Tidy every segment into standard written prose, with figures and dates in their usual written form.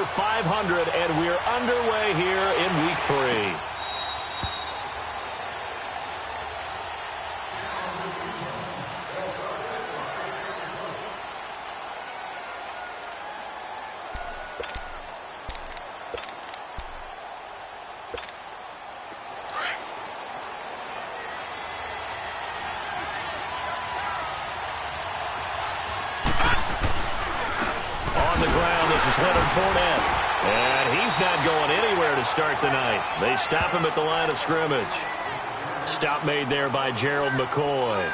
over 500, and we're underway here in Week 3. And he's not going anywhere to start the night. They stop him at the line of scrimmage. Stop made there by Gerald McCoy.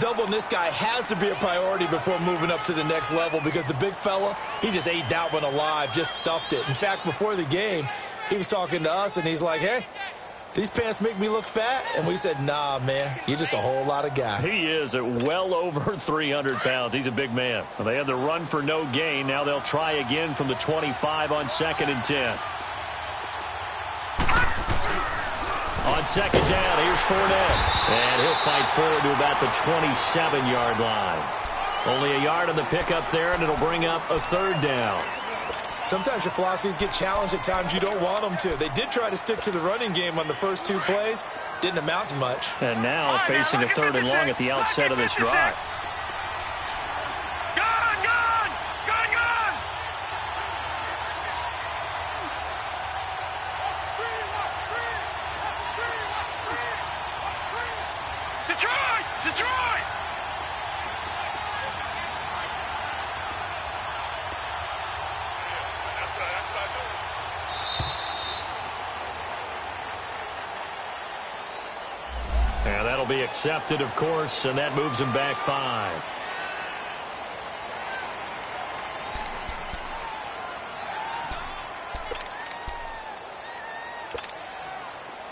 Doubling this guy has to be a priority before moving up to the next level because the big fella, he just ate that one alive, just stuffed it. In fact, before the game, he was talking to us, and he's like, hey, these pants make me look fat? And we said, nah, man, you're just a whole lot of guy. He is at well over 300 pounds. He's a big man. Well, they had the run for no gain. Now they'll try again from the 25 on 2nd and 10. On 2nd down, here's Fournette. And he'll fight forward to about the 27-yard line. Only a yard on the pickup there, and it'll bring up a 3rd down. Sometimes your philosophies get challenged at times you don't want them to. They did try to stick to the running game on the first 2 plays. Didn't amount to much. And now facing a 3rd and long at the outset of this drive. And that'll be accepted, of course, and that moves him back 5.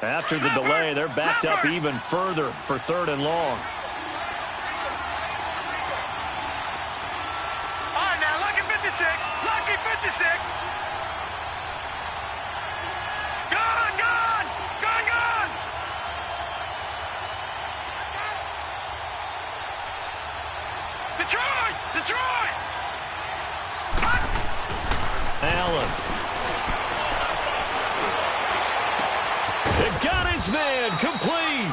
After the delay, they're backed up even further for 3rd and long. All right, now, lucky 56. Lucky 56. Detroit! Allen. They got his man complete.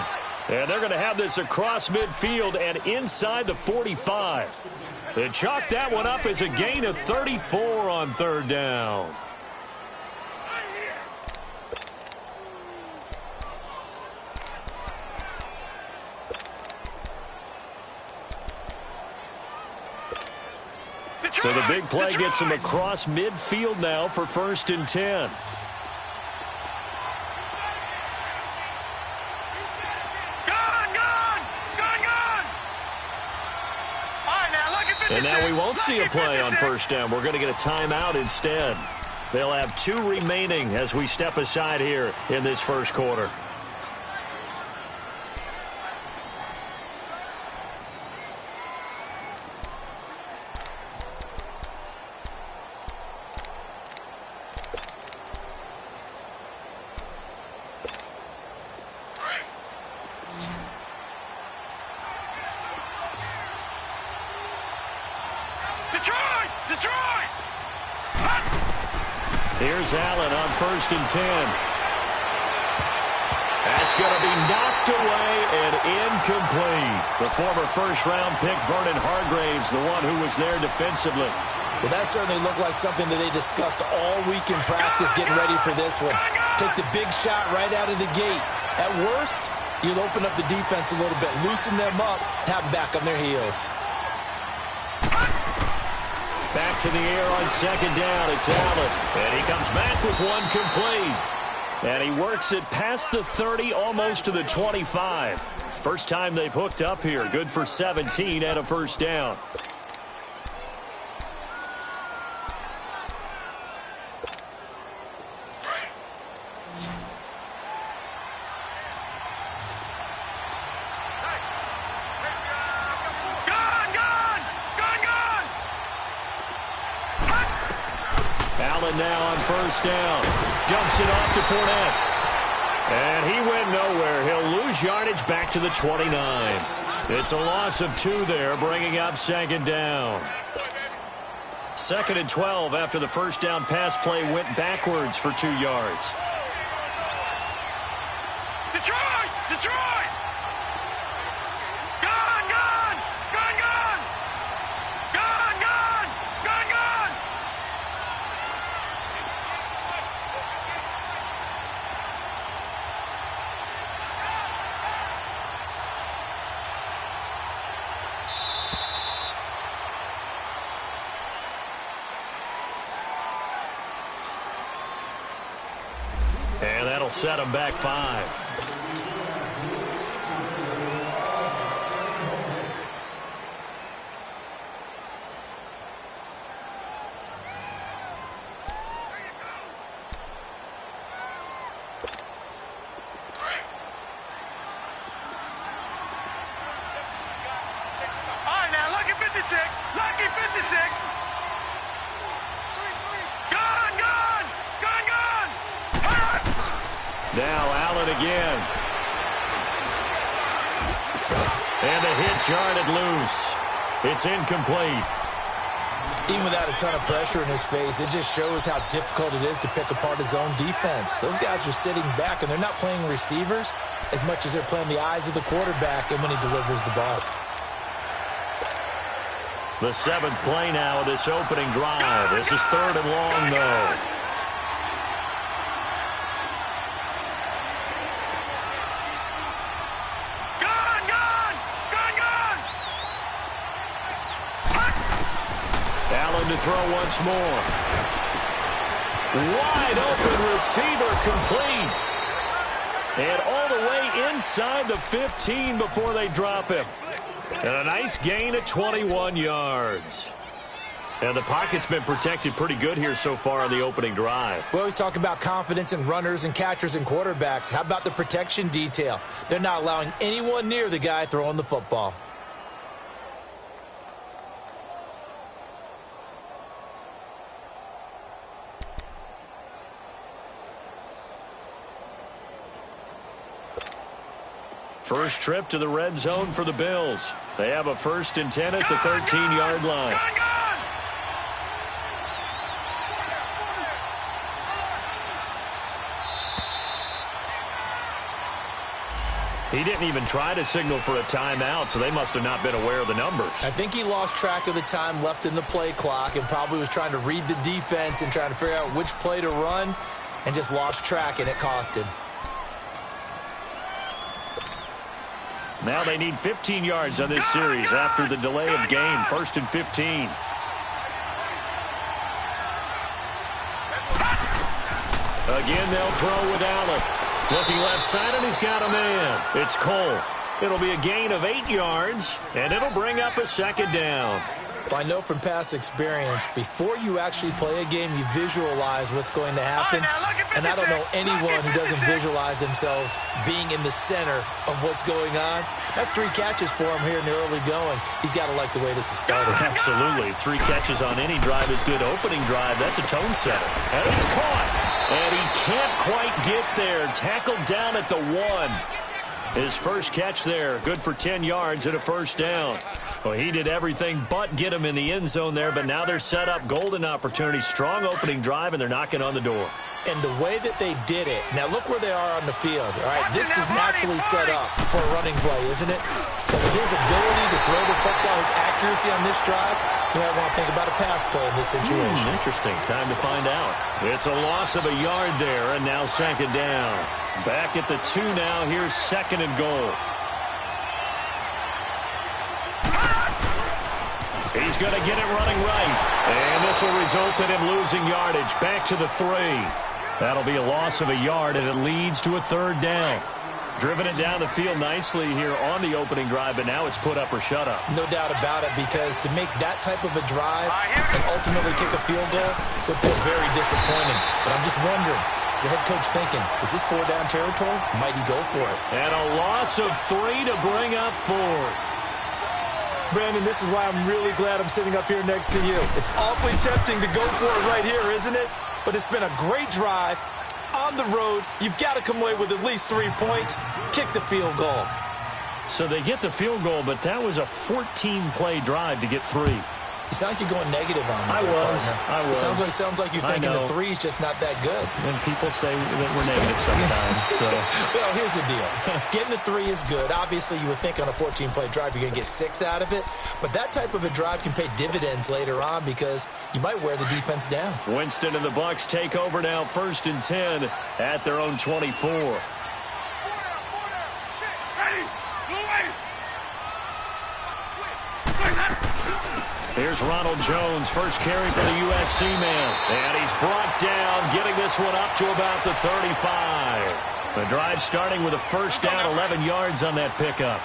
And they're going to have this across midfield and inside the 45. They chalked that one up as a gain of 34 on 3rd down. So the big play gets him across midfield now for 1st and 10. And now we won't see a play on 1st down. We're going to get a timeout instead. They'll have 2 remaining as we step aside here in this 1st quarter. Detroit! Here's Allen on 1st and 10. That's going to be knocked away and incomplete. The former 1st-round pick, Vernon Hargraves, the one who was there defensively. Well, that certainly looked like something that they discussed all week in practice, getting ready for this one. Take the big shot right out of the gate. At worst, you'll open up the defense a little bit, loosen them up, have them back on their heels. Back to the air on 2nd down. It's Allen. And he comes back with one complete. And he works it past the 30, almost to the 25. First time they've hooked up here. Good for 17 and a 1st down. Allen now on 1st down. Dumps it off to Fournette. And he went nowhere. He'll lose yardage back to the 29. It's a loss of 2 there, bringing up 2nd down. 2nd and 12 after the first down pass play went backwards for 2 yards. Detroit! Detroit! Gone! Gone! Gone! Gone! Gone! Gone! Gone! Gone! And that'll set them back 5. All right, now, lucky 56. Lucky 56. Gone! Gone! Gone! Gone! Now Allen again. And the hit jarred it loose. It's incomplete. Even without a ton of pressure in his face, it just shows how difficult it is to pick apart his own defense. Those guys are sitting back, and they're not playing receivers as much as they're playing the eyes of the quarterback and when he delivers the ball. The 7th play now of this opening drive. This is 3rd and long, though. Gone! Gone! Gone! Gone! Allen to throw once more. Wide open receiver complete. And all the way inside the 15 before they drop him. And a nice gain of 21 yards. And the pocket's been protected pretty good here so far on the opening drive. We always talk about confidence in runners and catchers and quarterbacks. How about the protection detail? They're not allowing anyone near the guy throwing the football. First trip to the red zone for the Bills. They have a 1st and 10 at the 13-yard line. Gone! Gone! He didn't even try to signal for a timeout, so they must have not been aware of the numbers. I think he lost track of the time left in the play clock and probably was trying to read the defense and trying to figure out which play to run and just lost track, and it cost him. Now they need 15 yards on this series after the delay of game. 1st and 15. Again, they'll throw with Allen. Looking left side, and he's got a man. It's Cole. It'll be a gain of 8 yards, and it'll bring up a 2nd down. Well, I know from past experience, before you actually play a game, you visualize what's going to happen. And I don't know anyone who doesn't visualize themselves being in the center of what's going on. That's 3 catches for him here in the early going. He's got to like the way this is started. Absolutely. 3 catches on any drive is good. Opening drive, that's a tone setter. And it's caught. And he can't quite get there. Tackled down at the 1. His first catch there, good for 10 yards and a 1st down. Well, he did everything but get him in the end zone there, but now they're set up. Golden opportunity, strong opening drive, and they're knocking on the door. And the way that they did it, now look where they are on the field. All right, this is naturally set up for a running play, isn't it? But with his ability to throw the football, his accuracy on this drive, you might want to think about a pass play in this situation. Interesting. Time to find out. It's a loss of a yard there, and now 2nd down. Back at the 2 now. Here's 2nd and goal. He's going to get it running right. And this will result in him losing yardage. Back to the 3. That'll be a loss of a yard, and it leads to a 3rd down. Driven it down the field nicely here on the opening drive, but now it's put up or shut up. No doubt about it, because to make that type of a drive and ultimately kick a field goal would feel very disappointing. But I'm just wondering, is the head coach thinking, is this 4-down territory? Might he go for it? And a loss of 3 to bring up 4th. Brandon, this is why I'm really glad I'm sitting up here next to you. It's awfully tempting to go for it right here, isn't it? But it's been a great drive. On the road, you've got to come away with at least 3 points. Kick the field goal. So they get the field goal, but that was a 14-play drive to get 3. You sound like you're going negative on me. I was. Sounds like you're thinking the three's just not that good. And people say that we're negative sometimes. So. Well, here's the deal. Getting the three is good. Obviously, you would think on a 14-play drive you're going to get 6 out of it. But that type of a drive can pay dividends later on because you might wear the defense down. Winston and the Bucs take over now, 1st and 10 at their own 24. Here's Ronald Jones, first carry for the USC man. And he's brought down, getting this one up to about the 35. The drive starting with a first down, 11 yards on that pickup.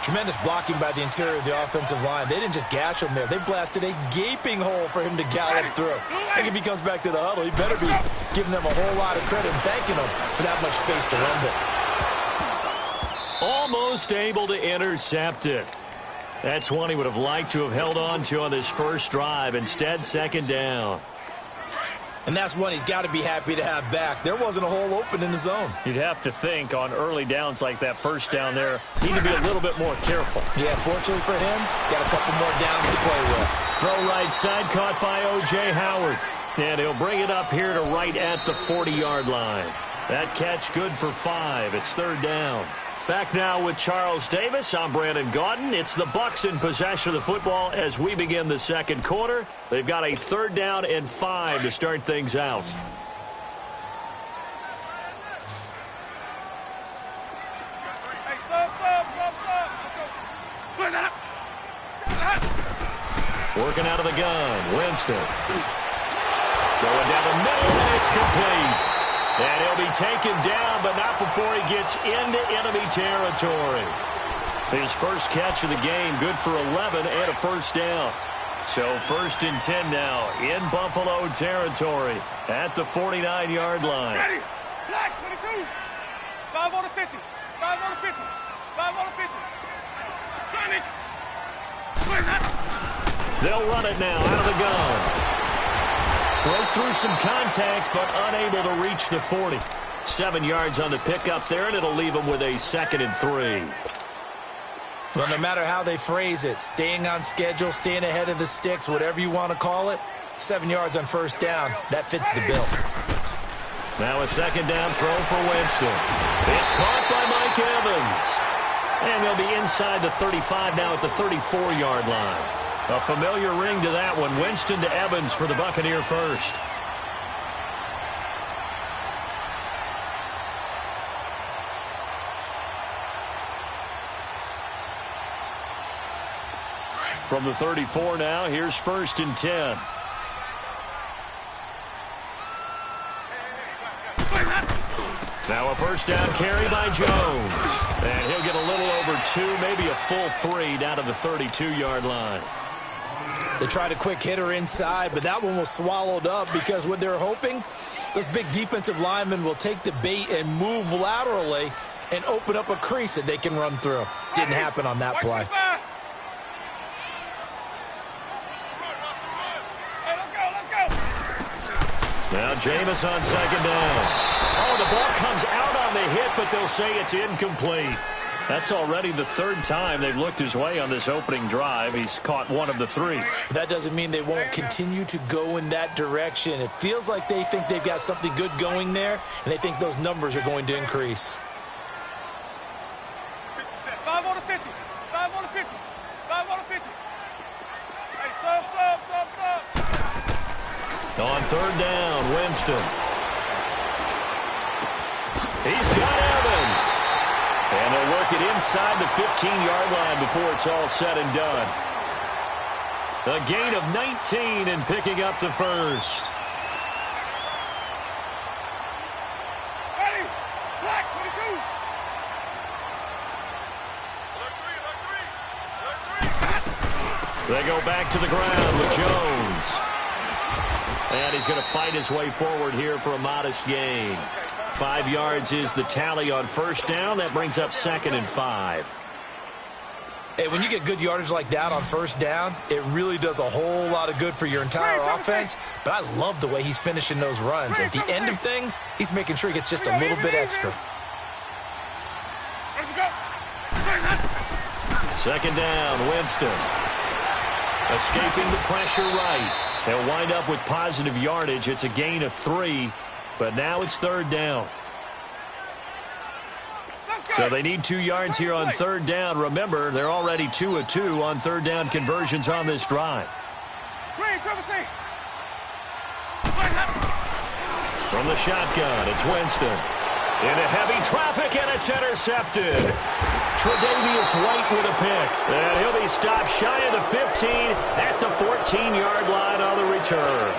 Tremendous blocking by the interior of the offensive line. They didn't just gash him there. They blasted a gaping hole for him to gallop through. I think if he comes back to the huddle, he better be giving them a whole lot of credit and thanking them for that much space to rumble. Almost able to intercept it. That's one he would have liked to have held on to on this first drive. Instead, 2nd down. And that's one he's got to be happy to have back. There wasn't a hole open in the zone. You'd have to think on early downs like that first down there, need to be a little bit more careful. Yeah, fortunately for him, got a couple more downs to play with. Throw right side, caught by O.J. Howard. And he'll bring it up here to right at the 40-yard line. That catch good for 5. It's 3rd down. Back now with Charles Davis. I'm Brandon Gaudin. It's the Bucs in possession of the football as we begin the second quarter. They've got a 3rd down and 5 to start things out. Working out of the gun. Winston. Going down the middle, and it's complete. And he'll be taken down, but not before he gets into enemy territory. His first catch of the game, good for 11 and a first down. So 1st and 10 now in Buffalo territory at the 49-yard line. Ready. Black 22. 5 on the 50. 5 on the 50. 5 on the 50. Sonic. They'll run it now out of the gun. Broke through some contact, but unable to reach the 40. 7 yards on the pickup there, and it'll leave them with a 2nd and 3. Well, no matter how they phrase it, staying on schedule, staying ahead of the sticks, whatever you want to call it, 7 yards on first down, that fits the bill. Now a 2nd down throw for Winston. It's caught by Mike Evans. And they'll be inside the 35 now at the 34-yard line. A familiar ring to that one. Winston to Evans for the Buccaneer first. From the 34 now, here's 1st and 10. Now a first down carry by Jones. And he'll get a little over 2, maybe a full 3 down to the 32-yard line. They tried a quick hitter inside, but that one was swallowed up because what they're hoping, those big defensive linemen will take the bait and move laterally and open up a crease that they can run through. Didn't happen on that play. Now Jameis on 2nd down. Oh, the ball comes out on the hit, but they'll say it's incomplete. That's already the 3rd time they've looked his way on this opening drive. He's caught 1 of the 3. That doesn't mean they won't continue to go in that direction. It feels like they think they've got something good going there, and they think those numbers are going to increase. 5 on the 50. 5 on the 50. 5 on the 50. Hey, sub. On 3rd down, Winston. He's got Evans. And they'll work it inside the 15-yard line before it's all said and done. A gain of 19 and picking up the first. Ready. Black 22. They go back to the ground with Jones. And he's going to fight his way forward here for a modest gain. 5 yards is the tally on first down. That brings up 2nd and 5. Hey, when you get good yardage like that on first down, it really does a whole lot of good for your entire offense. But I love the way he's finishing those runs. At the end of things, he's making sure he gets just a little bit extra. 2nd down, Winston. Escaping the pressure right. They'll wind up with positive yardage. It's a gain of 3, but now it's third down. So they need 2 yards here on third down. Remember, they're already 2 of 2 on third down conversions on this drive. From the shotgun, it's Winston. Into heavy traffic, and it's intercepted. Tre'Davious White with a pick. And he'll be stopped shy of the 15 at the 14-yard line on the return.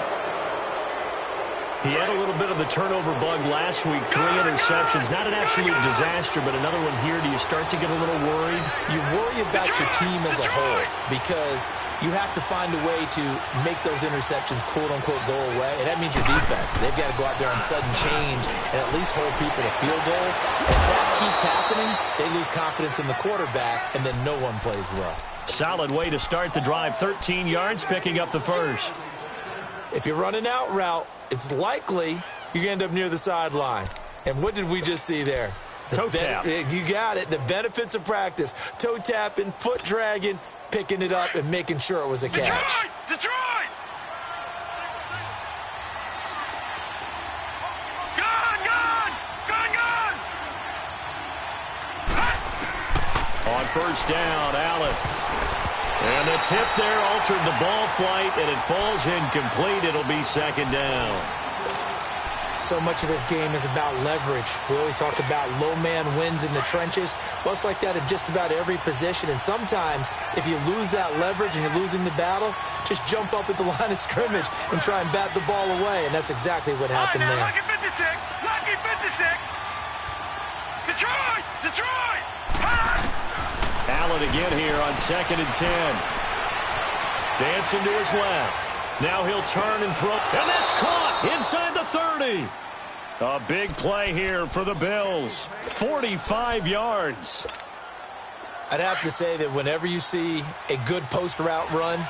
He had a little bit of the turnover bug last week, 3 interceptions. Not an absolute disaster, but another one here. Do you start to get a little worried? You worry about your team as a whole because you have to find a way to make those interceptions, quote-unquote, go away. And that means your defense. They've got to go out there on sudden change and at least hold people to field goals. If that keeps happening, they lose confidence in the quarterback, and then no one plays well. Solid way to start the drive. 13 yards, picking up the first. If you're running out route, it's likely you're going to end up near the sideline. And what did we just see there? Toe tap. You got it. The benefits of practice. Toe tapping, foot dragging, picking it up, and making sure it was a catch. Detroit! Gun! On first down, Allen. And the tip there altered the ball flight, and it falls incomplete. It'll be second down. So much of this game is about leverage. We always talk about low man wins in the trenches. Well, it's like that in just about every position. And sometimes, if you lose that leverage and you're losing the battle, just jump up at the line of scrimmage and try and bat the ball away. And that's exactly what happened there. Lucky 56! Lucky 56! Detroit! Allen again here on 2nd and 10. Dancing to his left. Now he'll turn and throw. And that's caught inside the 30. A big play here for the Bills. 45 yards. I'd have to say that whenever you see a good post route run,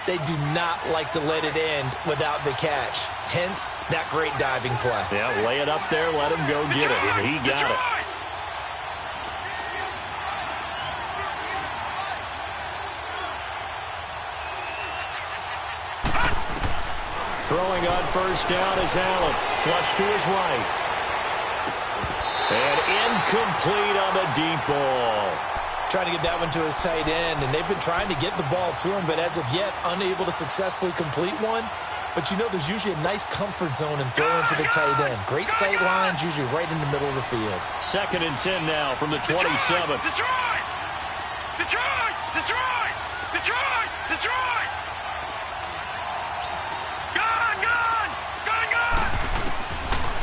they do not like to let it end without the catch. Hence, that great diving play. Yeah, lay it up there, let him go get it, and he got it. Throwing on first down is Allen. Flush to his right. And incomplete on the deep ball. Trying to get that one to his tight end, and they've been trying to get the ball to him, but as of yet, unable to successfully complete one. But you know there's usually a nice comfort zone in throwing to the tight end. Great sight lines, usually right in the middle of the field. 2nd and 10 now from the 27. Detroit!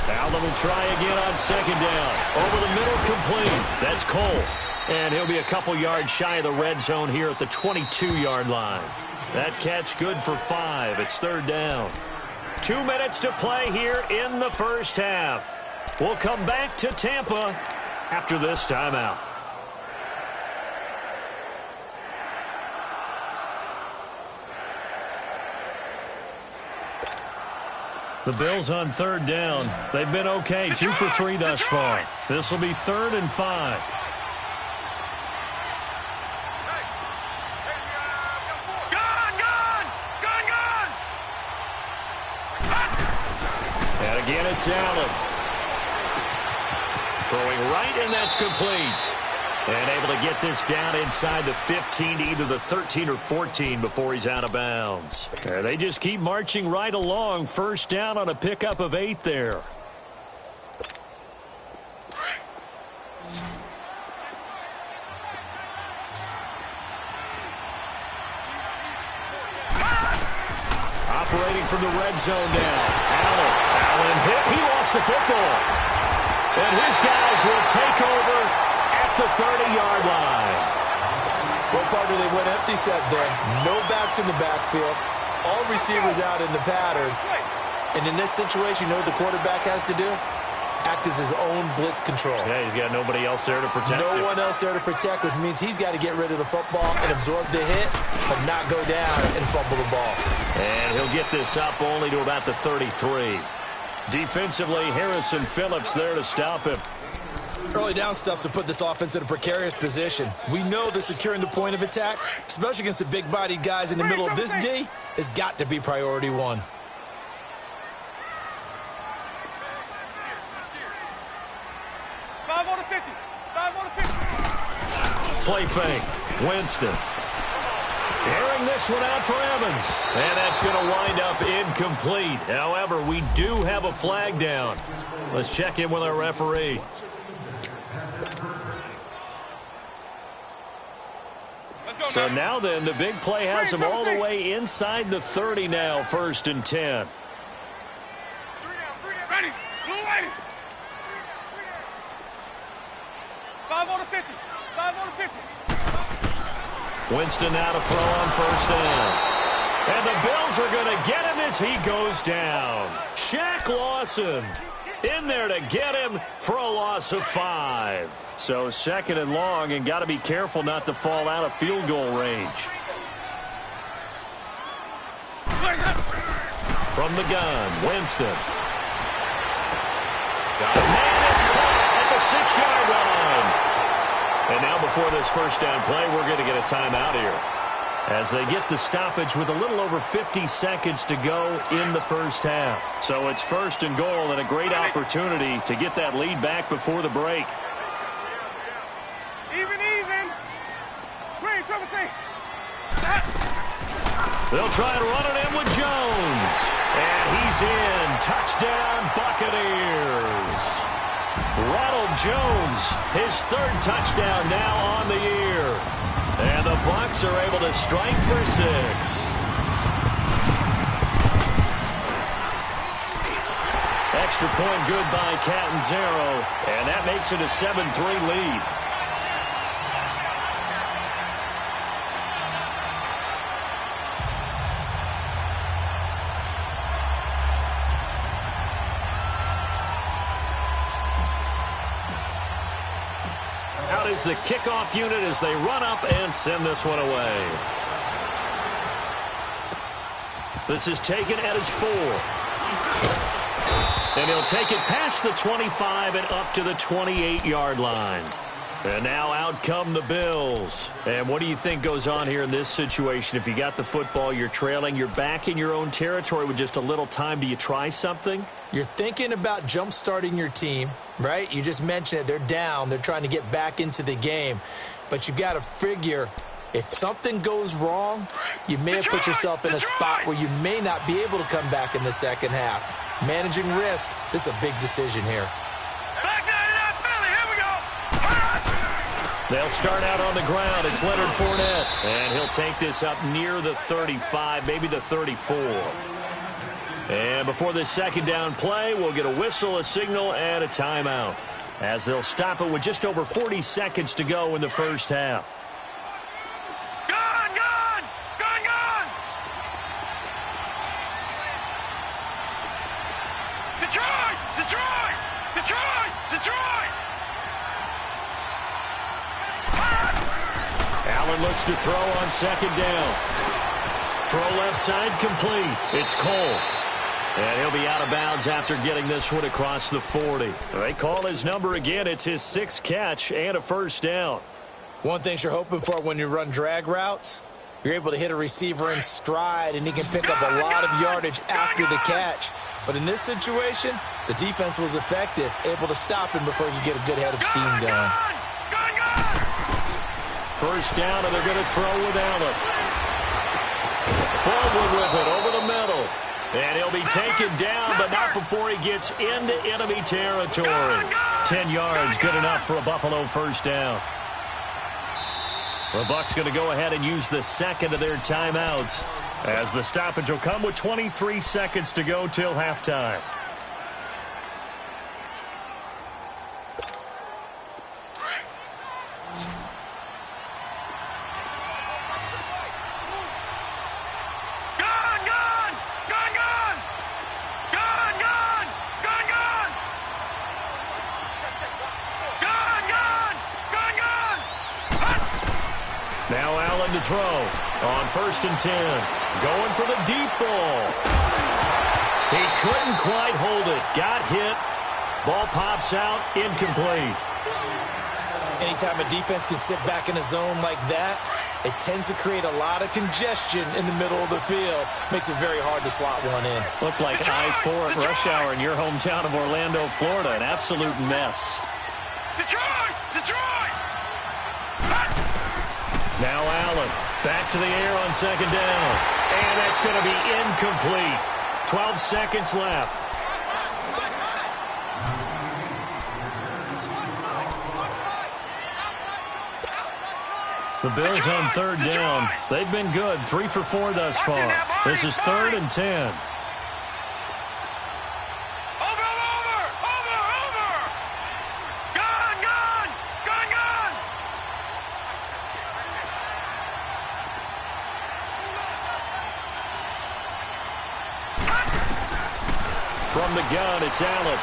Allen will try again on 2nd down. Over the middle, complete. That's Cole. And he'll be a couple yards shy of the red zone here at the 22-yard line. That catch good for 5. It's 3rd down. 2 minutes to play here in the first half. We'll come back to Tampa after this timeout. The Bills on 3rd down. They've been okay. 2 for 3 thus far. This will be 3rd and 5. And again, it's Allen. Throwing right, and that's complete. And able to get this down inside the 15 to either the 13 or 14 before he's out of bounds. And they just keep marching right along. First down on a pickup of 8 there. Operating from the red zone now. Allen hit. He lost the football. And his guys will take over at the 30-yard line. Well, partner, they went empty set there. No backs in the backfield. All receivers out in the pattern. And in this situation, you know what the quarterback has to do? Act as his own blitz control. Yeah, he's got nobody else there to protect him. No one else there to protect, which means he's got to get rid of the football and absorb the hit, but not go down and fumble the ball. And he'll get this up only to about the 33. Defensively, Harrison Phillips there to stop him. Early down stuffs to put this offense in a precarious position. We know that securing the point of attack, especially against the big-bodied guys in the middle of this D, has got to be priority one. Play fake. Winston. Airing this one out for Evans. And that's going to wind up incomplete. However, we do have a flag down. Let's check in with our referee. So now then, the big play has him all the way inside the 30 now, 1st and 10. Ready. Blue ready. 5 on the 50. 5 on the 50. Winston now to throw on 1st down. And the Bills are going to get him as he goes down. Shaq Lawson in there to get him for a loss of 5. So 2nd and long, and got to be careful not to fall out of field goal range. From the gun, Winston. Got a man, it's caught at the 6-yard line. And now before this 1st down play, we're going to get a timeout here, as they get the stoppage with a little over 50 seconds to go in the 1st half. So it's 1st and goal, and a great opportunity to get that lead back before the break. Even. Green, Trevor, say. They'll try and run it in with Jones. And he's in. Touchdown, Buccaneers. Ronald Jones, his 3rd touchdown now on the year. And the Bucs are able to strike for 6. Extra point good by Catanzaro, and that makes it a 7-3 lead. Out is the kickoff unit as they run up and send this one away. This is taken at his 4. And he'll take it past the 25 and up to the 28-yard line. And now out come the Bills. And what do you think goes on here in this situation? If you got the football, you're trailing, you're back in your own territory with just a little time. Do you try something? You're thinking about jump-starting your team, right? You just mentioned it. They're down. They're trying to get back into the game. But you've got to figure, if something goes wrong, you may have put yourself in a spot where you may not be able to come back in the 2nd half. Managing risk, this is a big decision here. They'll start out on the ground. It's Leonard Fournette. And he'll take this up near the 35, maybe the 34. And before this 2nd down play, we'll get a whistle, a signal, and a timeout, as they'll stop it with just over 40 seconds to go in the 1st half. Gone! Detroit! Allen looks to throw on 2nd down. Throw left side complete. It's Cole. And he'll be out of bounds after getting this one across the 40. They call his number again. It's his 6th catch and a 1st down. One thing you're hoping for when you run drag routes, you're able to hit a receiver in stride, and he can pick up a lot of yardage after the catch. But in this situation, the defense was effective, able to stop him before he could get a good head of steam going. 1st down, and they're going to throw with Allen. Baldwin with it over the middle. And he'll be taken down, but not before he gets into enemy territory. 10 yards, good enough for a Buffalo 1st down. The Bucs going to go ahead and use the 2nd of their timeouts, as the stoppage will come with 23 seconds to go till halftime. Now Allen to throw on 1st and 10. Going for the deep ball. He couldn't quite hold it. Got hit. Ball pops out. Incomplete. Anytime a defense can sit back in a zone like that, it tends to create a lot of congestion in the middle of the field. Makes it very hard to slot one in. Looked like I-4 at rush hour in your hometown of Orlando, Florida. An absolute mess. Detroit! Now Allen, back to the air on second down. And that's going to be incomplete. 12 seconds left. The Bills on third down. They've been good, 3 for 4 thus far. This is 3rd and 10. Over! Gun! From the gun, it's Allen.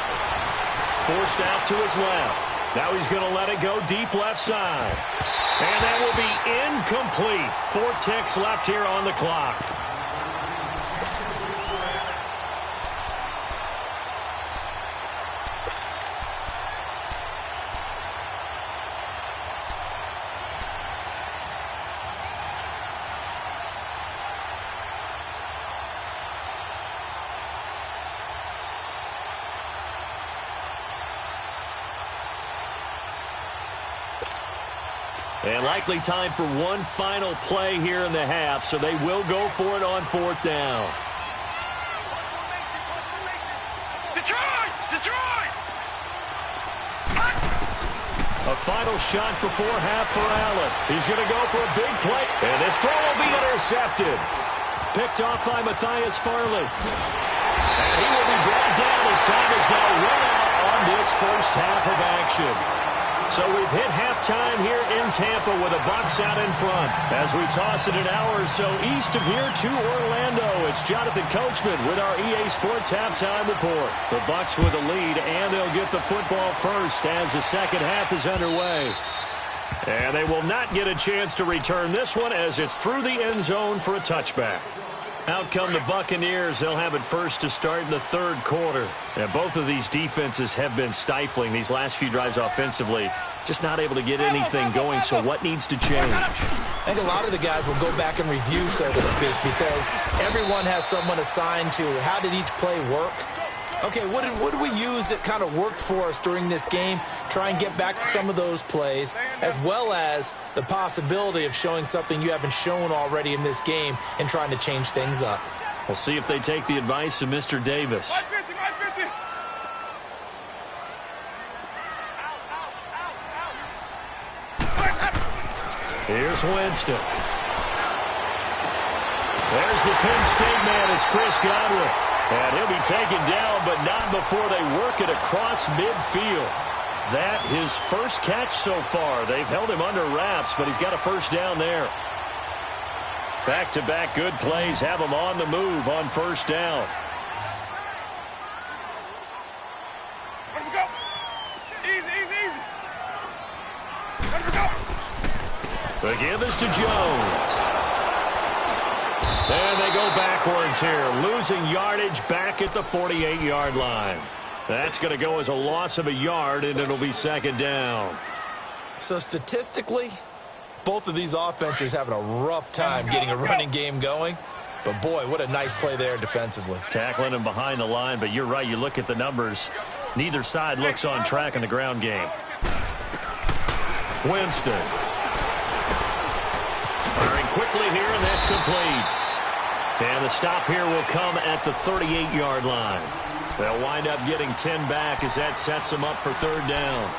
Forced out to his left. Now he's going to let it go deep left side. And that will be incomplete. 4 ticks left here on the clock. And likely time for one final play here in the half, so they will go for it on 4th down. Detroit! A final shot before half for Allen. He's going to go for a big play. And this throw will be intercepted. Picked off by Matthias Farley. And he will be brought down as time is now run out on this first half of action. So we've hit halftime here in Tampa with the Bucs out in front. As we toss it an hour or so east of here to Orlando, it's Jonathan Coachman with our EA Sports Halftime Report. The Bucs with the lead, and they'll get the football first as the second half is underway. And they will not get a chance to return this one as it's through the end zone for a touchback. Out come the Buccaneers. They'll have it first to start in the 3rd quarter. And both of these defenses have been stifling these last few drives offensively. Just not able to get anything going, so what needs to change? I think a lot of the guys will go back and review, so to speak, because everyone has someone assigned to how did each play work. Okay, what did we use that kind of worked for us during this game? Try and get back to some of those plays, as well as the possibility of showing something you haven't shown already in this game and trying to change things up. We'll see if they take the advice of Mr. Davis. Here's Winston. There's the Penn State man. It's Chris Godwin. And he'll be taken down, but not before they work it across midfield. That his first catch so far. They've held him under wraps, but he's got a first down there. Back-to-back good plays have him on the move on first down. Let him go. Easy. Let him go. The give is to Jones. And they go backwards here, losing yardage back at the 48-yard line. That's going to go as a loss of a yard, and it'll be second down. So statistically, both of these offenses having a rough time getting a running game going. But, boy, what a nice play there defensively. Tackling him behind the line, but you're right. You look at the numbers. Neither side looks on track in the ground game. Winston. Firing quickly here, and that's complete. And the stop here will come at the 38-yard line. They'll wind up getting 10 back as that sets them up for third down.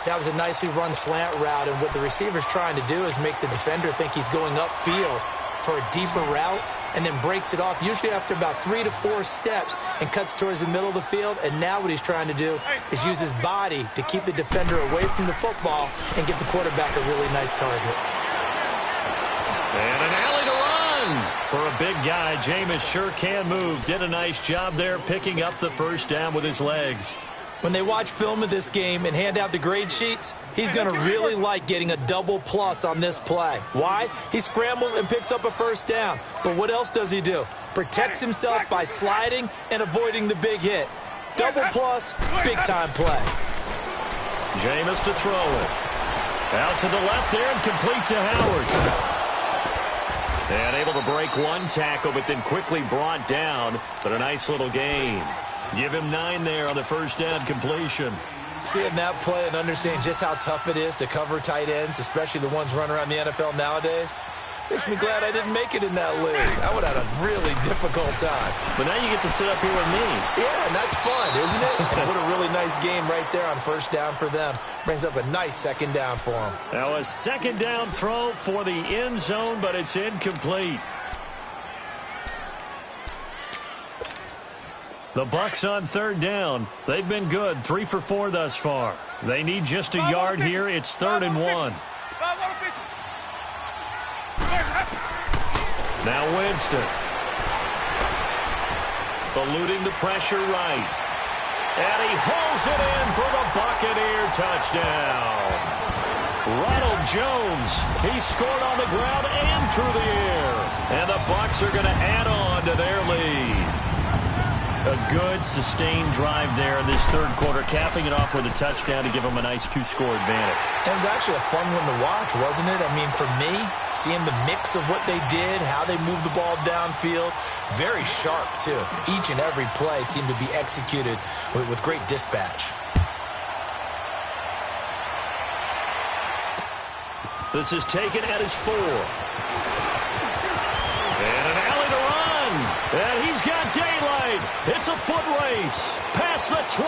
That was a nicely run slant route, and what the receiver's trying to do is make the defender think he's going upfield for a deeper route and then breaks it off, usually after about 3 to 4 steps, and cuts towards the middle of the field. And now what he's trying to do is use his body to keep the defender away from the football and give the quarterback a really nice target. And an alley to run for a big guy. Jameis sure can move. Did a nice job there picking up the first down with his legs. When they watch film of this game and hand out the grade sheets, he's going to really like getting a double plus on this play. Why? He scrambles and picks up a first down. But what else does he do? Protects himself by sliding and avoiding the big hit. Double plus, big-time play. Jameis to throw it. Out to the left there and complete to Howard. And able to break one tackle, but then quickly brought down. But a nice little gain. Give him 9 there on the first down completion. Seeing that play and understanding just how tough it is to cover tight ends, especially the ones running around the NFL nowadays, makes me glad I didn't make it in that league. I would have had a really difficult time. But now you get to sit up here with me. Yeah, and that's fun, isn't it? And what a really nice game right there on first down for them. Brings up a nice second down for them. Now a second down throw for the end zone, but it's incomplete. The Bucs on third down. They've been good, 3 for 4 thus far. They need just a yard here. It's 3rd and 1. Now Winston. Eluding the pressure right. And he hauls it in for the Buccaneer touchdown. Ronald Jones, he scored on the ground and through the air. And the Bucs are going to add on to their lead. A good, sustained drive there in this third quarter, capping it off with a touchdown to give them a nice 2-score advantage. It was actually a fun one to watch, wasn't it? I mean, for me, seeing the mix of what they did, how they moved the ball downfield, very sharp, too. Each and every play seemed to be executed with great dispatch. This is taken at his 4. And an alley to run. And he's got daylight. It's a foot race. Past the 20.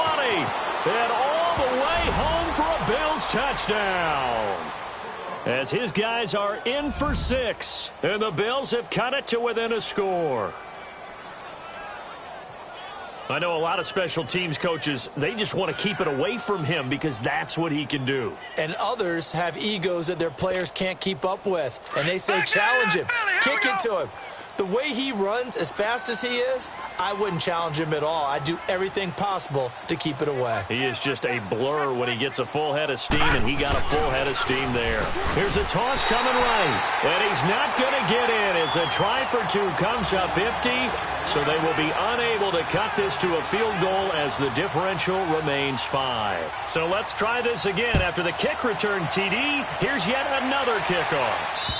And all the way home for a Bills touchdown. As his guys are in for 6. And the Bills have cut it to within a score. I know a lot of special teams coaches, they just want to keep it away from him because that's what he can do. And others have egos that their players can't keep up with. And they say, challenge him, kick it to him. The way he runs as fast as he is, I wouldn't challenge him at all. I'd do everything possible to keep it away. He is just a blur when he gets a full head of steam, and he got a full head of steam there. Here's a toss coming right, and he's not going to get in as a try for 2 comes up empty, so they will be unable to cut this to a field goal as the differential remains 5. So let's try this again. After the kick return TD, here's yet another kickoff.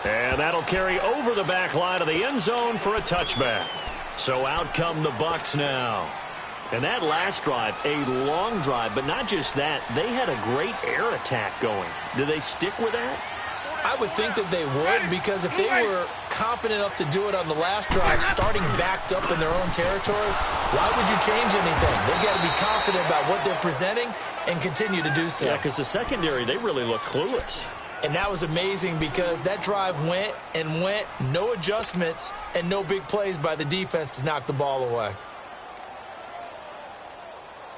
And that'll carry over the back line of the end zone for a touchback. So out come the Bucs now. And that last drive, a long drive, but not just that. They had a great air attack going. Do they stick with that? I would think that they would, because if they were confident enough to do it on the last drive, starting backed up in their own territory, why would you change anything? They've got to be confident about what they're presenting and continue to do so. Yeah, because the secondary, they really look clueless. And that was amazing because that drive went and went, no adjustments, and no big plays by the defense to knock the ball away.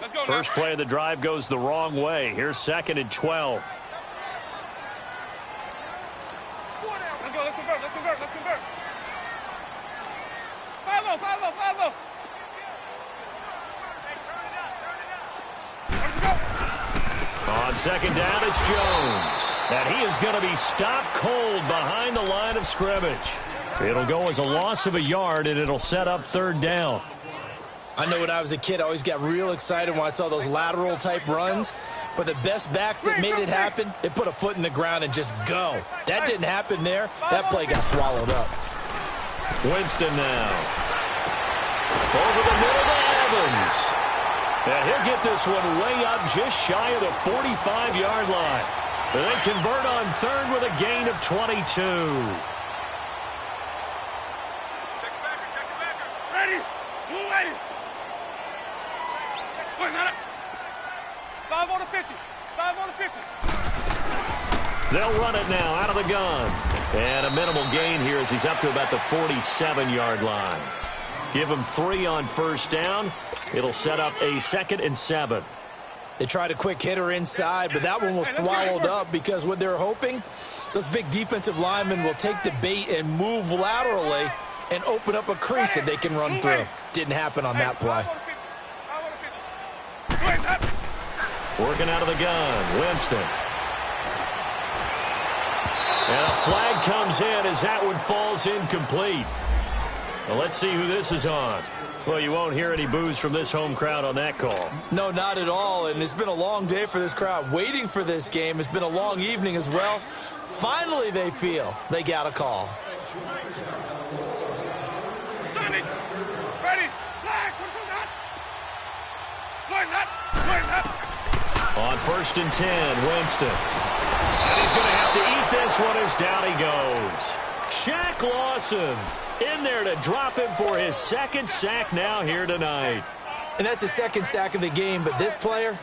Let's go, First play of the drive goes the wrong way. Here's 2nd and 12. Let's go, let's convert. 5-0. On 2nd down, it's Jones. And he is going to be stopped cold behind the line of scrimmage. It'll go as a loss of a yard, and it'll set up 3rd down. I know when I was a kid, I always got real excited when I saw those lateral-type runs. But the best backs that made it happen, they put a foot in the ground and just go. That didn't happen there. That play got swallowed up. Winston now. Over the middle to Evans. And he'll get this one way up just shy of the 45-yard line. And they convert on 3rd with a gain of 22. Check it back. Ready? Move ready. Where's that? 5 on the 50. They'll run it now out of the gun. And a minimal gain here as he's up to about the 47-yard line. Give him 3 on first down. It'll set up a 2nd and 7. They tried a quick hitter inside, but that one was swallowed up because what they're hoping, those big defensive linemen will take the bait and move laterally and open up a crease that they can run through. Didn't happen on that play. Working out of the gun, Winston. And a flag comes in as that one falls incomplete. Well, let's see who this is on. Well, you won't hear any boos from this home crowd on that call. No, not at all, and it's been a long day for this crowd waiting for this game. It's been a long evening as well. Finally, they feel they got a call. Ready? Flag! On 1st and 10, Winston. And he's going to have to eat this one as down he goes. Shaq Lawson in there to drop him for his second sack now here tonight. And that's his second sack of the game, but this player,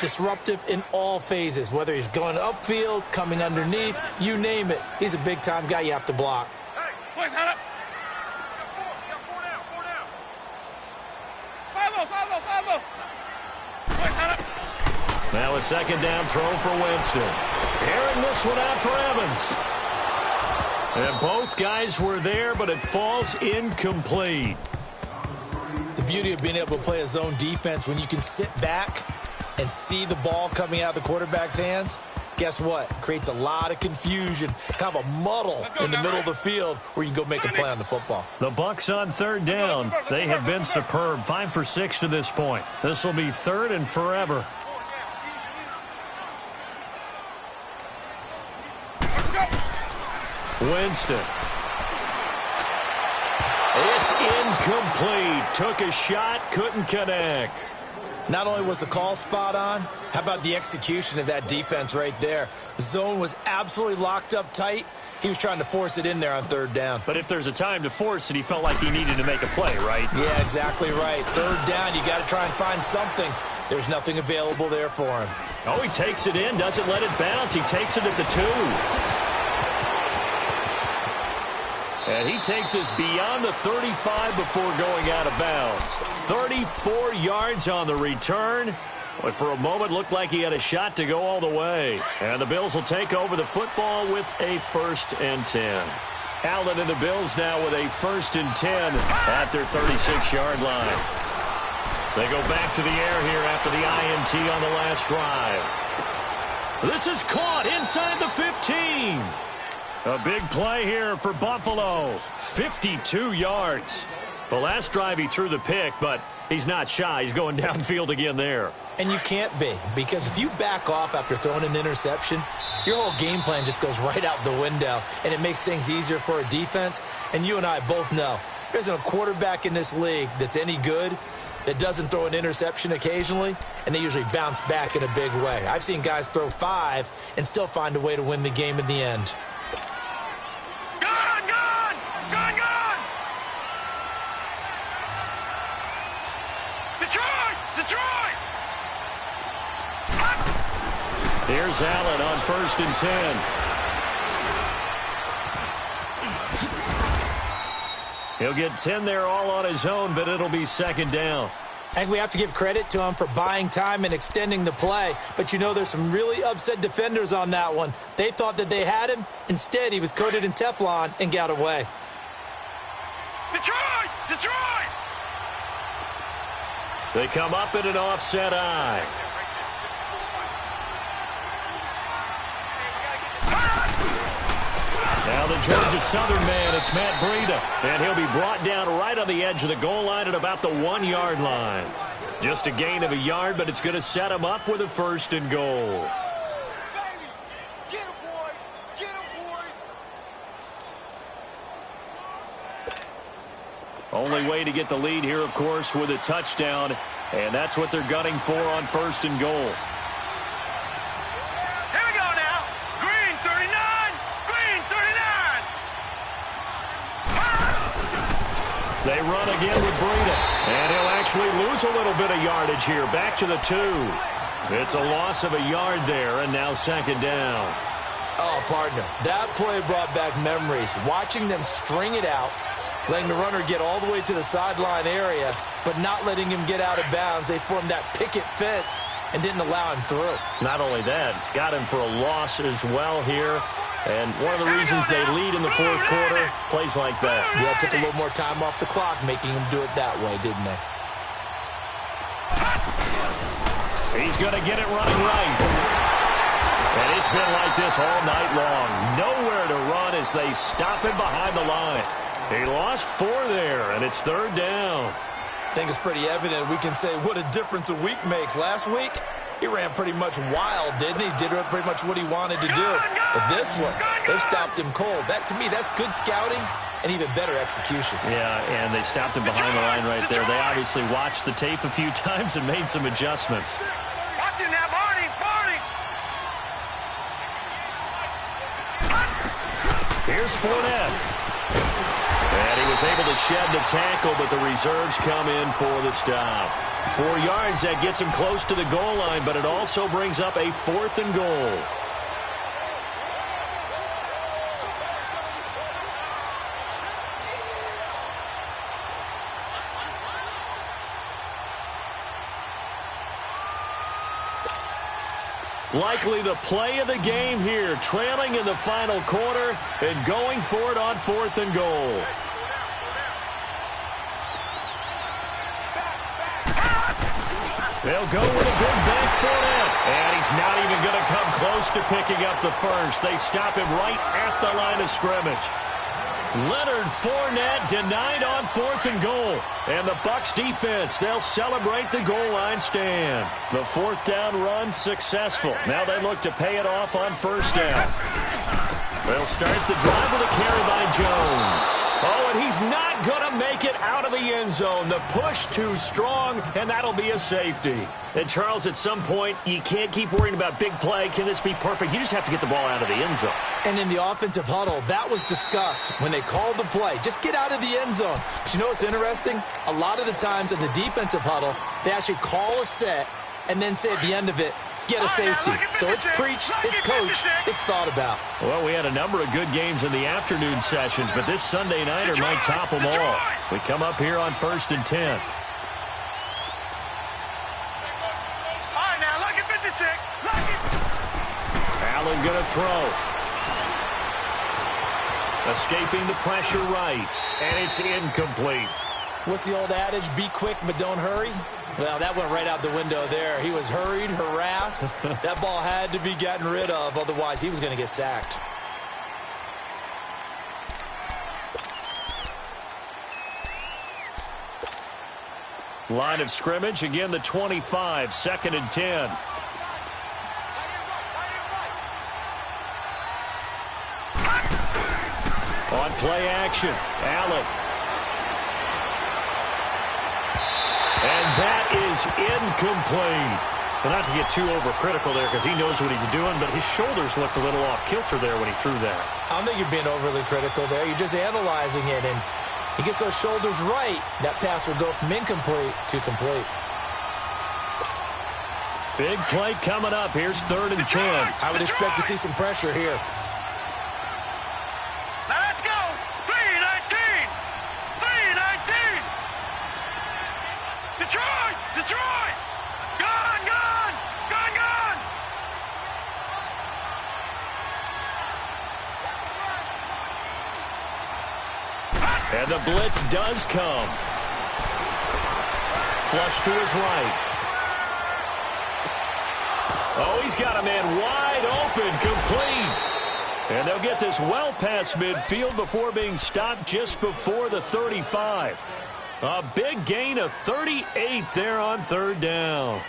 disruptive in all phases, whether he's going upfield, coming underneath, you name it. He's a big-time guy you have to block. Hey, boys, head up. 5-0. Boys, head up. Now a second down throw for Winston. Airing this one out for Evans. And both guys were there, but it falls incomplete. The beauty of being able to play a zone defense when you can sit back and see the ball coming out of the quarterback's hands, guess what? Creates a lot of confusion, kind of a muddle in the middle of the field where you can go make a play on the football. The Bucs on 3rd down. They have been superb. 5 for 6 to this point. This will be 3rd and forever. Winston. It's incomplete. Took a shot, couldn't connect. Not only was the call spot on, how about the execution of that defense right there? The zone was absolutely locked up tight. He was trying to force it in there on 3rd down. But if there's a time to force it, he felt like he needed to make a play, right? Yeah, exactly right. 3rd down, you got to try and find something. There's nothing available there for him. Oh, he takes it in, doesn't let it bounce. He takes it at the 2. And he takes us beyond the 35 before going out of bounds. 34 yards on the return. But for a moment, looked like he had a shot to go all the way. And the Bills will take over the football with a 1st and 10. Allen and the Bills now with a 1st and 10 at their 36-yard line. They go back to the air here after the INT on the last drive. This is caught inside the 15. A big play here for Buffalo. 52 yards. The last drive he threw the pick, but he's not shy. He's going downfield again there. And you can't be, because if you back off after throwing an interception, your whole game plan just goes right out the window, and it makes things easier for a defense. And you and I both know there isn't a quarterback in this league that's any good that doesn't throw an interception occasionally, and they usually bounce back in a big way. I've seen guys throw 5 and still find a way to win the game in the end. Detroit! Here's Allen on 1st and 10. He'll get 10 there all on his own, but it'll be 2nd down. And we have to give credit to him for buying time and extending the play. But you know, there's some really upset defenders on that one. They thought that they had him. Instead, he was coated in Teflon and got away. Detroit! They come up in an offset eye. Now the Georgia Southern man, it's Matt Breida. And he'll be brought down right on the edge of the goal line at about the 1-yard line. Just a gain of a yard, but it's going to set him up with a 1st and goal. Only way to get the lead here, of course, with a touchdown. And that's what they're gunning for on 1st and goal. Here we go now. Green 39. Green 39. They run again with Breida. And he'll actually lose a little bit of yardage here. Back to the 2. It's a loss of a yard there, and now 2nd down. Oh, partner, that play brought back memories. Watching them string it out, letting the runner get all the way to the sideline area, but not letting him get out of bounds. They formed that picket fence and didn't allow him through. Not only that, got him for a loss as well here. And one of the reasons they lead in the 4th quarter, plays like that. Yeah, took a little more time off the clock, making him do it that way, didn't they? He's going to get it running right. And it's been like this all night long. Nowhere to run as they stop him behind the line. He lost 4 there, and it's 3rd down. I think it's pretty evident. We can say what a difference a week makes. Last week, he ran pretty much wild, didn't he? Did pretty much what he wanted to do. But this one, they stopped him cold. That, to me, that's good scouting and even better execution. Yeah, and they stopped him behind the line right there. They obviously watched the tape a few times and made some adjustments. Watch him now, Barney. Here's Fournette. And he was able to shed the tackle, but the reserves come in for the stop. 4 yards, that gets him close to the goal line, but it also brings up a 4th and goal. Likely the play of the game here, trailing in the final quarter and going for it on 4th and goal. They'll go with a big bank for it. And he's not even going to come close to picking up the first. They stop him right at the line of scrimmage. Leonard Fournette denied on 4th and goal. And the Bucs defense, they'll celebrate the goal line stand. The 4th down run successful. Now they look to pay it off on 1st down. They'll start the drive with a carry by Jones. Oh, and he's not going to make it out of the end zone. The push too strong, and that'll be a safety. And, Charles, at some point, you can't keep worrying about big play. Can this be perfect? You just have to get the ball out of the end zone. And in the offensive huddle, that was discussed when they called the play. Just get out of the end zone. But you know what's interesting? A lot of the times in the defensive huddle, they actually call a set and then say at the end of it, get a safety. So it's preached, it's coached, it's thought about. Well, we had a number of good games in the afternoon sessions, but this Sunday nighter might top them all. We come up here on 1st and 10. All right, now, lucky 56. Lucky. Allen going to throw. Escaping the pressure right, and it's incomplete. What's the old adage? Be quick, but don't hurry. Well, that went right out the window there. He was hurried, harassed. That ball had to be gotten rid of, otherwise he was going to get sacked. Line of scrimmage, again the 25, 2nd and 10. On play action, Allen. And that is incomplete. Well, not to get too overcritical there because he knows what he's doing, but his shoulders looked a little off kilter there when he threw that. I don't think you're being overly critical there. You're just analyzing it, and he gets those shoulders right. That pass will go from incomplete to complete. Big play coming up. Here's 3rd and 10. I would expect to see some pressure here. Now let's go. 3-19. 3-19. Detroit. Detroit. Gone, gone. Gone, gone. And the blitz does come. Flush to his right. Oh, he's got a man wide open, complete. And they'll get this well past midfield before being stopped just before the 35. A big gain of 38 there on 3rd down.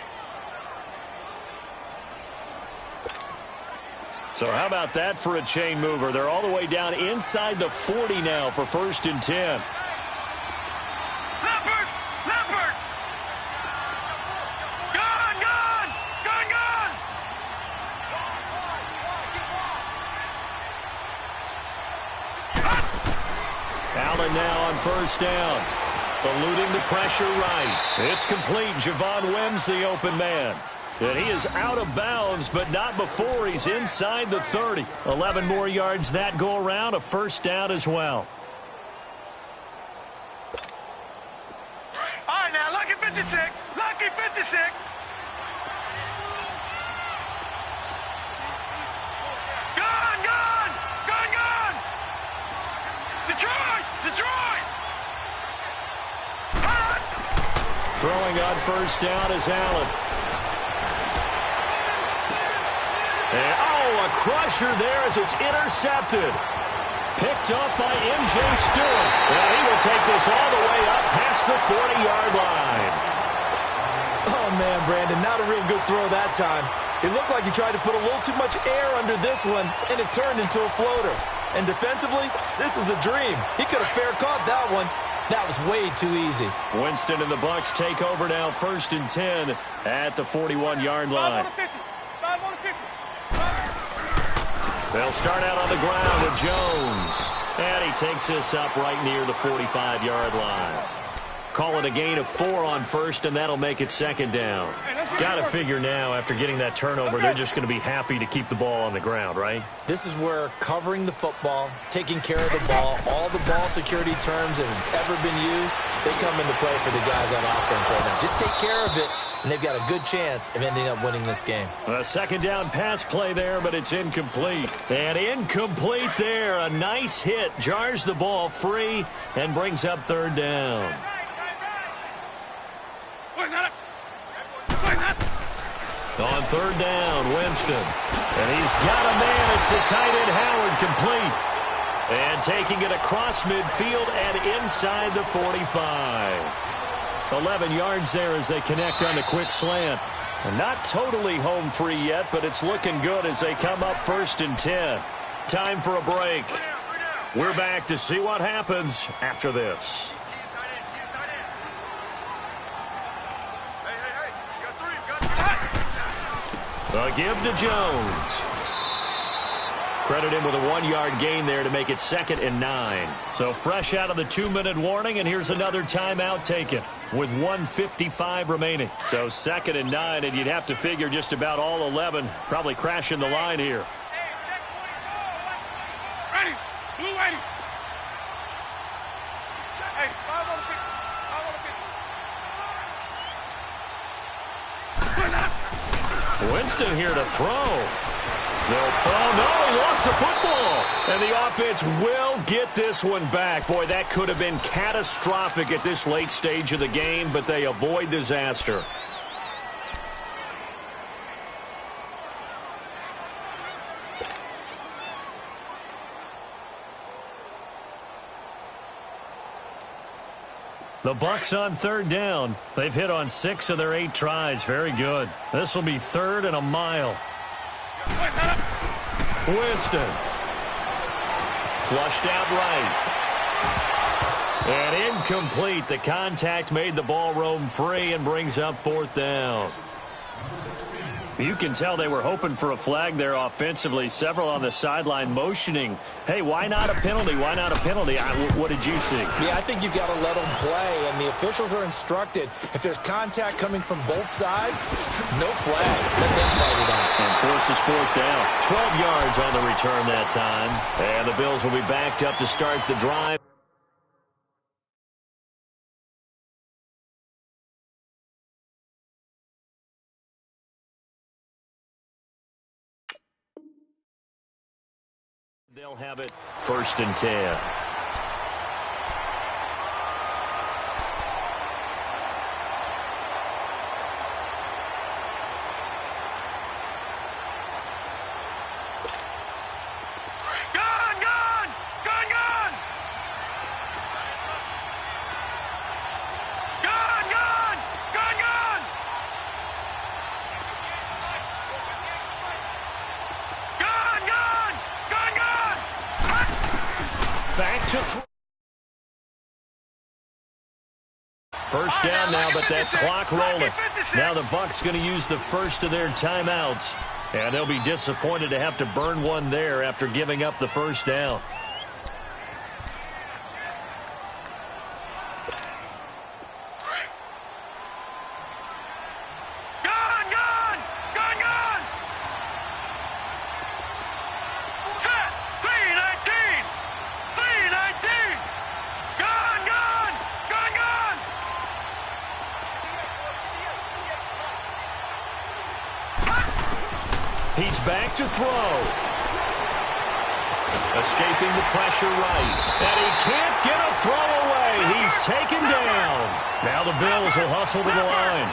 So how about that for a chain mover? They're all the way down inside the 40 now for 1st and 10. Leopard. Leopard. Gone, gone. Gone, gone. Allen now on 1st down. Eluding the pressure right. It's complete. Javon Wims the open man. And he is out of bounds, but not before he's inside the 30. 11 more yards that go around, a 1st down as well. All right, now, lucky 56. Lucky 56. Gone, gone. Gone, gone. Detroit. Detroit. Throwing on 1st down is Allen. And, oh, a crusher there as it's intercepted. Picked off by M.J. Stewart. And he will take this all the way up past the 40-yard line. Oh, man, Brandon, not a real good throw that time. It looked like he tried to put a little too much air under this one, and it turned into a floater. And defensively, this is a dream. He could have fair caught that one. That was way too easy. Winston and the Bucs take over now, 1st and 10 at the 41-yard line. 5 on the 50. They'll start out on the ground with Jones. And he takes this up right near the 45-yard line. Call it a gain of 4 on 1st, and that'll make it 2nd down. Got to figure now, after getting that turnover, they're just going to be happy to keep the ball on the ground, right? This is where covering the football, taking care of the ball, all the ball security terms that have ever been used, they come into play for the guys on offense right now. Just take care of it, and they've got a good chance of ending up winning this game. A 2nd down pass play there, but it's incomplete. And incomplete there. A nice hit. Jars the ball free and brings up 3rd down. On 3rd down, Winston. And he's got a man. It's the tight end, Howard, complete. And taking it across midfield and inside the 45. 11 yards there as they connect on the quick slant. And not totally home free yet, but it's looking good as they come up 1st and 10. Time for a break. We're back to see what happens after this. A give to Jones. Credit him with a 1-yard gain there to make it 2nd and 9. So fresh out of the 2-minute warning, and here's another timeout taken with 1:55 remaining. So 2nd and 9, and you'd have to figure just about all 11 probably crashing the line here. Ready. Blue ready. Hey, 5 on the 50. 5 on the 50. Winston here to throw. Oh, no, he lost the football. And the offense will get this one back. Boy, that could have been catastrophic at this late stage of the game, but they avoid disaster. The Bucs on 3rd down. They've hit on 6 of their 8 tries. Very good. This will be 3rd and a mile. Winston. Flushed out right. And incomplete. The contact made the ball roam free and brings up 4th down. You can tell they were hoping for a flag there offensively. Several on the sideline motioning. Hey, why not a penalty? Why not a penalty? What did you see? Yeah, I think you've got to let them play, and the officials are instructed. If there's contact coming from both sides, no flag. Let them fight it out. And forces 4th down. 12 yards on the return that time. And the Bills will be backed up to start the drive. They'll have it 1st and 10. First down now, but that clock rolling. Now the Bucs going to use the first of their timeouts, and they'll be disappointed to have to burn one there after giving up the first down. He's back to throw. Escaping the pressure right. And he can't get a throw away. He's taken down. Now the Bills will hustle to the line.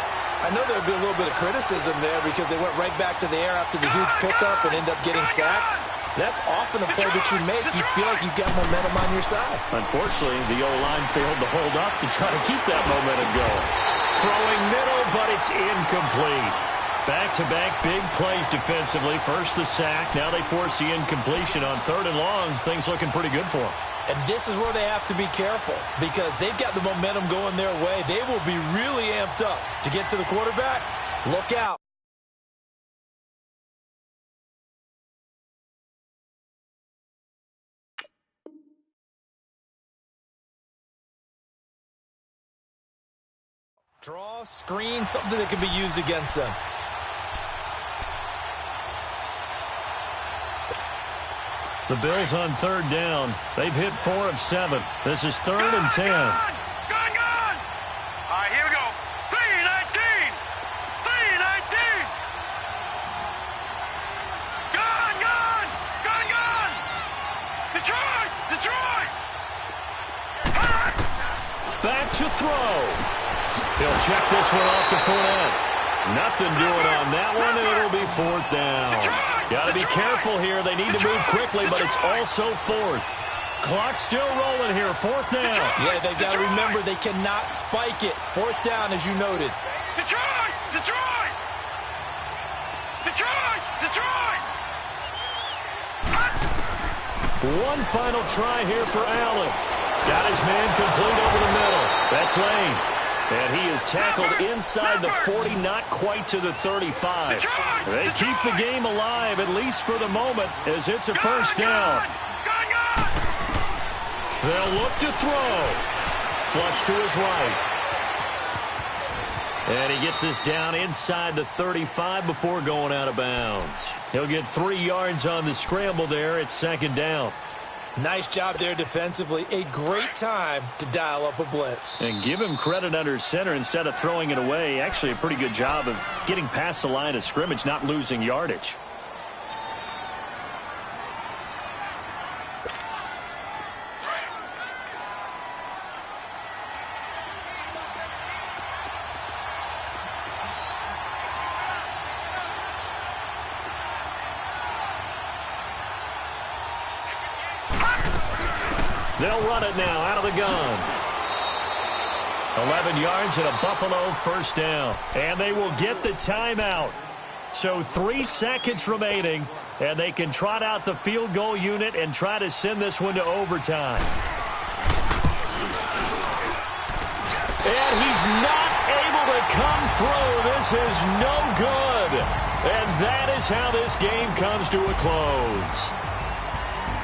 I know there'll be a little bit of criticism there because they went right back to the air after the huge pickup and ended up getting sacked. That's often a play that you make. You feel like you've got momentum on your side. Unfortunately, the O-line failed to hold up to try to keep that momentum going. Throwing middle, but it's incomplete. Back-to-back big plays defensively. First the sack. Now they force the incompletion on 3rd and long. Things looking pretty good for them. And this is where they have to be careful because they've got the momentum going their way. They will be really amped up to get to the quarterback. Look out. Draw, screen, something that can be used against them. The Bills on 3rd down. They've hit 4 of 7. This is 3rd and 10. Gone! All right, here we go. 3-19! 3-19! Gone! Detroit! Back to throw. He'll check this one off to Fournette. Nothing doing on that one, and it'll be 4th down. Got to be careful here. They need to move quickly, but it's also 4th. Clock still rolling here. 4th down. Yeah, they've got to remember they cannot spike it. 4th down, as you noted. Detroit! One final try here for Allen. Got his man complete over the middle. That's Lane. And he is tackled inside the 40, not quite to the 35. They keep the game alive, at least for the moment, as it's a 1st down. They'll look to throw. Flush to his right. And he gets this down inside the 35 before going out of bounds. He'll get 3 yards on the scramble there. It's 2nd down. Nice job there defensively. A great time to dial up a blitz. And give him credit under center instead of throwing it away. Actually, a pretty good job of getting past the line of scrimmage, not losing yardage. They'll run it now out of the gun. 11 yards and a Buffalo 1st down. And they will get the timeout. So 3 seconds remaining, and they can trot out the field goal unit and try to send this one to overtime. And he's not able to come through. This is no good. And that is how this game comes to a close.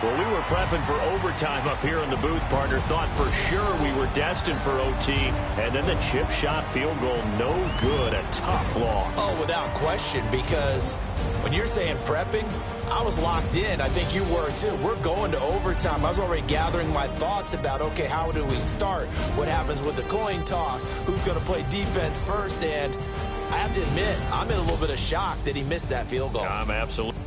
Well, we were prepping for overtime up here in the booth, partner. Thought for sure we were destined for OT. And then the chip shot field goal, no good. A tough loss. Oh, without question, because when you're saying prepping, I was locked in. I think you were, too. We're going to overtime. I was already gathering my thoughts about, okay, how do we start? What happens with the coin toss? Who's going to play defense first? And I have to admit, I'm in a little bit of shock that he missed that field goal. I'm absolutely.